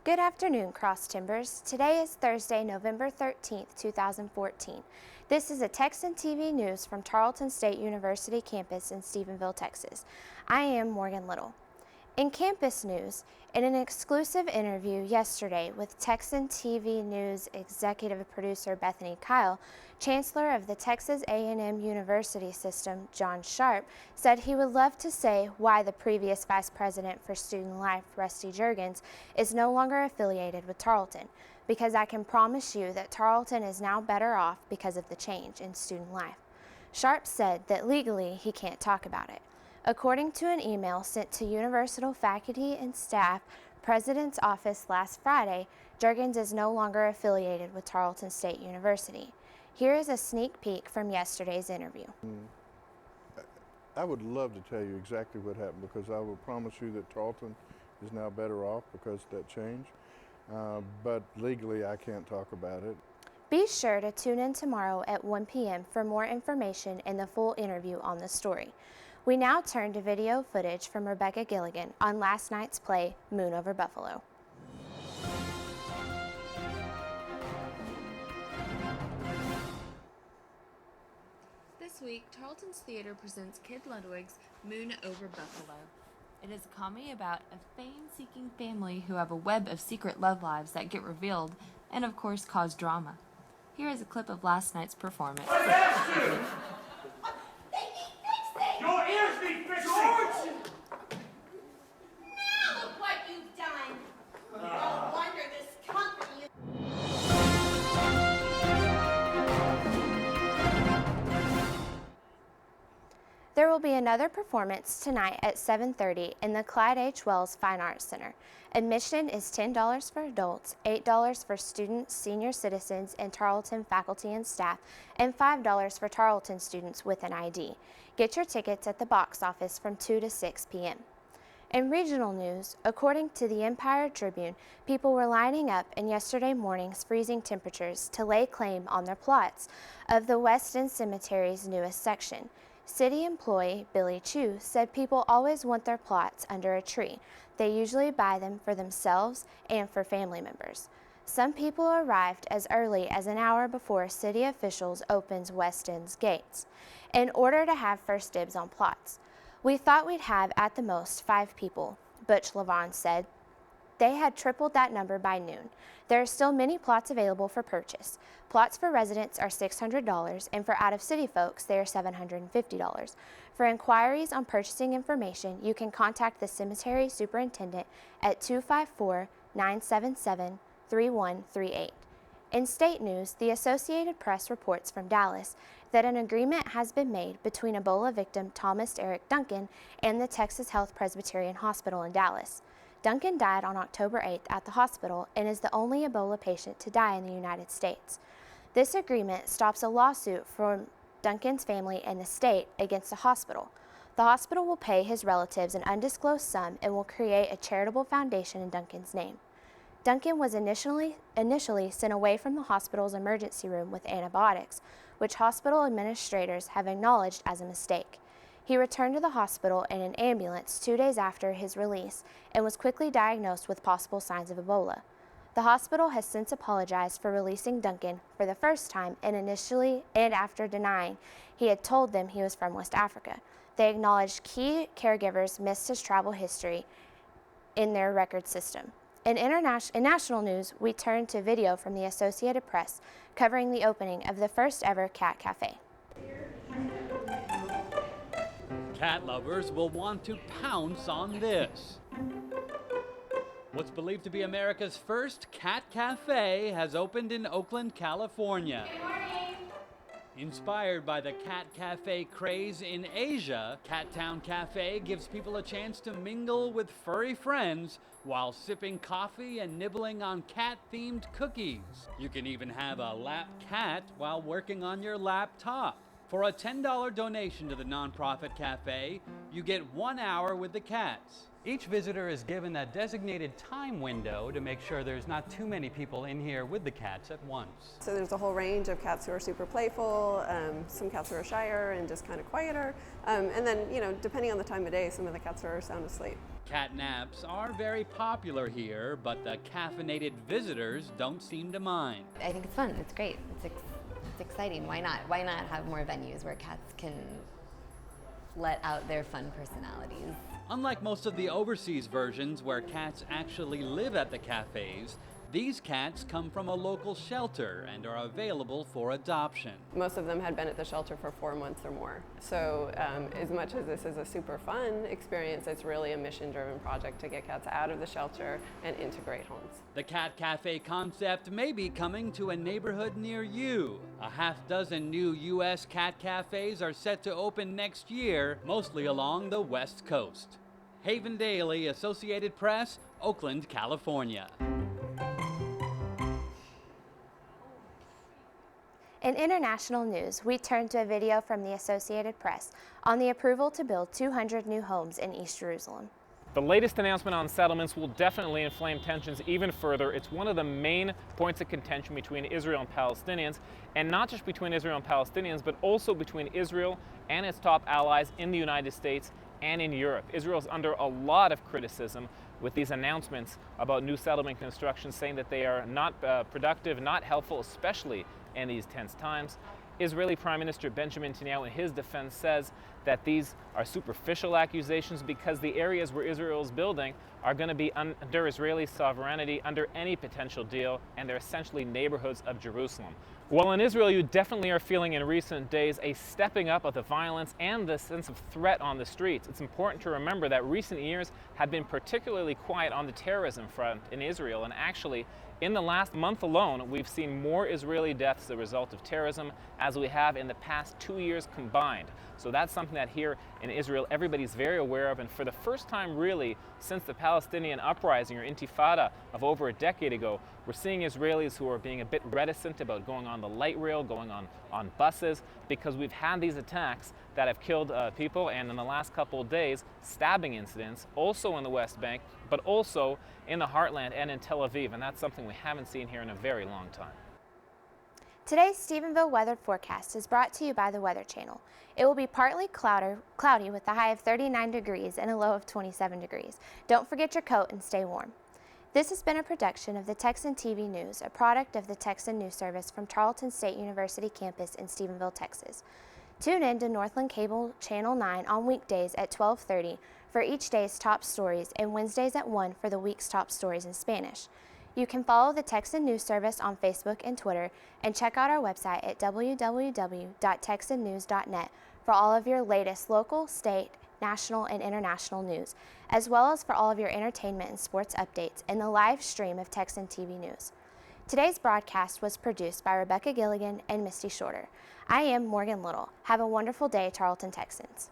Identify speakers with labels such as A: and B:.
A: Good afternoon, Cross Timbers. Today is Thursday, November 13th, 2014. This is a Texan TV news from Tarleton State University campus in Stephenville, Texas. I am Morgan Little. In campus news, in an exclusive interview yesterday with Texan TV News executive producer Bethany Kyle, Chancellor of the Texas A&M University System, John Sharp, said he would love to say why the previous Vice President for Student Life, Rusty Juergens, is no longer affiliated with Tarleton, because I can promise you that Tarleton is now better off because of the change in student life. Sharp said that legally he can't talk about it. According to an email sent to Universal faculty and staff, President's office last Friday, Juergens is no longer affiliated with Tarleton State University. Here is a sneak peek from yesterday's interview.
B: I would love to tell you exactly what happened, because I will promise you that Tarleton is now better off because of that change. But legally, I can't talk about it.
A: Be sure to tune in tomorrow at 1 p.m. for more information and the full interview on the story. We now turn to video footage from Rebecca Gilligan on last night's play, Moon Over Buffalo.
C: This week, Tarleton's Theater presents Kid Ludwig's Moon Over Buffalo. It is a comedy about a fame-seeking family who have a web of secret love lives that get revealed and, of course, cause drama. Here is a clip of last night's performance.
D: Your ears need fixing!
E: George! Now look what you've done! No wonder this company...
A: There will be another performance tonight at 7:30 in the Clyde H. Wells Fine Arts Center. Admission is $10 for adults, $8 for students, senior citizens, and Tarleton faculty and staff, and $5 for Tarleton students with an ID. Get your tickets at the box office from 2 to 6 p.m. In regional news, according to the Empire-Tribune, people were lining up in yesterday morning's freezing temperatures to lay claim on their plots of the West End Cemetery's newest section. City employee Billy Chu said people always want their plots under a tree. They usually buy them for themselves and for family members. Some people arrived as early as an hour before city officials opened West End's gates in order to have first dibs on plots. We thought we'd have at the most 5 people, Butch Lavon said. They had tripled that number by noon. There are still many plots available for purchase. Plots for residents are $600, and for out-of-city folks, they are $750. For inquiries on purchasing information, you can contact the cemetery superintendent at 254-977-3138. In state news, the Associated Press reports from Dallas that an agreement has been made between Ebola victim Thomas Eric Duncan and the Texas Health Presbyterian Hospital in Dallas. Duncan died on October 8th at the hospital and is the only Ebola patient to die in the United States. This agreement stops a lawsuit from Duncan's family and the state against the hospital. The hospital will pay his relatives an undisclosed sum and will create a charitable foundation in Duncan's name. Duncan was initially sent away from the hospital's emergency room with antibiotics, which hospital administrators have acknowledged as a mistake. He returned to the hospital in an ambulance 2 days after his release and was quickly diagnosed with possible signs of Ebola. The hospital has since apologized for releasing Duncan for the first time and initially and after denying he had told them he was from West Africa. They acknowledged key caregivers missed his travel history in their record system. In national news, we turn to video from the Associated Press covering the opening of the first ever cat cafe.
F: Cat lovers will want to pounce on this. What's believed to be America's first cat cafe has opened in Oakland, California.
E: Good morning!
F: Inspired by the cat cafe craze in Asia, Cat Town Cafe gives people a chance to mingle with furry friends while sipping coffee and nibbling on cat-themed cookies. You can even have a lap cat while working on your laptop. For a $10 donation to the nonprofit cafe, you get 1 hour with the cats. Each visitor is given a designated time window to make sure there's not too many people in here with the cats at once.
G: So there's a whole range of cats who are super playful, some cats who are shyer and just kind of quieter, and then, depending on the time of day, some of the cats are sound asleep.
F: Cat naps are very popular here, but the caffeinated visitors don't seem to mind.
H: I think it's fun. It's great. It's exciting. Why not? Why not have more venues where cats can let out their fun personalities?
F: Unlike most of the overseas versions where cats actually live at the cafes, these cats come from a local shelter and are available for adoption.
G: Most of them had been at the shelter for 4 months or more. So as much as this is a super fun experience, it's really a mission-driven project to get cats out of the shelter and into great homes.
F: The Cat Cafe concept may be coming to a neighborhood near you. A half-dozen new U.S. cat cafes are set to open next year, mostly along the West Coast. Haven Daily, Associated Press, Oakland, California.
A: In international news, we turn to a video from the Associated Press on the approval to build 200 new homes in East Jerusalem.
I: The latest announcement on settlements will definitely inflame tensions even further. It's one of the main points of contention between Israel and Palestinians, and not just between Israel and Palestinians, but also between Israel and its top allies in the United States and in Europe. Israel is under a lot of criticism with these announcements about new settlement construction, saying that they are not productive, not helpful, especially in these tense times. Israeli Prime Minister Benjamin Netanyahu, in his defense, says that these are superficial accusations because the areas where Israel is building are going to be under Israeli sovereignty under any potential deal, and they're essentially neighborhoods of Jerusalem. Well, in Israel, you definitely are feeling in recent days a stepping up of the violence and the sense of threat on the streets. It's important to remember that recent years have been particularly quiet on the terrorism front in Israel, and actually, in the last month alone, we've seen more Israeli deaths as a result of terrorism as we have in the past 2 years combined. So that's something that here in Israel everybody's very aware of, and for the first time really since the Palestinian uprising or intifada of over a decade ago, we're seeing Israelis who are being a bit reticent about going on the light rail, going on buses, because we've had these attacks that have killed people, and in the last couple of days, stabbing incidents, also in the West Bank, but also in the heartland and in Tel Aviv, and that's something we haven't seen here in a very long time.
A: Today's Stephenville weather forecast is brought to you by the Weather Channel. It will be partly cloudy with a high of 39 degrees and a low of 27 degrees. Don't forget your coat and stay warm. This has been a production of the Texan TV News, a product of the Texan News Service from Tarleton State University campus in Stephenville, Texas. Tune in to Northland Cable Channel 9 on weekdays at 12:30 for each day's top stories and Wednesdays at 1 for the week's top stories in Spanish. You can follow the Texan News Service on Facebook and Twitter, and check out our website at www.texannews.net for all of your latest local, state, national, and international news, as well as for all of your entertainment and sports updates and the live stream of Texan TV News. Today's broadcast was produced by Rebecca Gilligan and Misty Shorter. I am Morgan Little. Have a wonderful day, Tarleton Texans.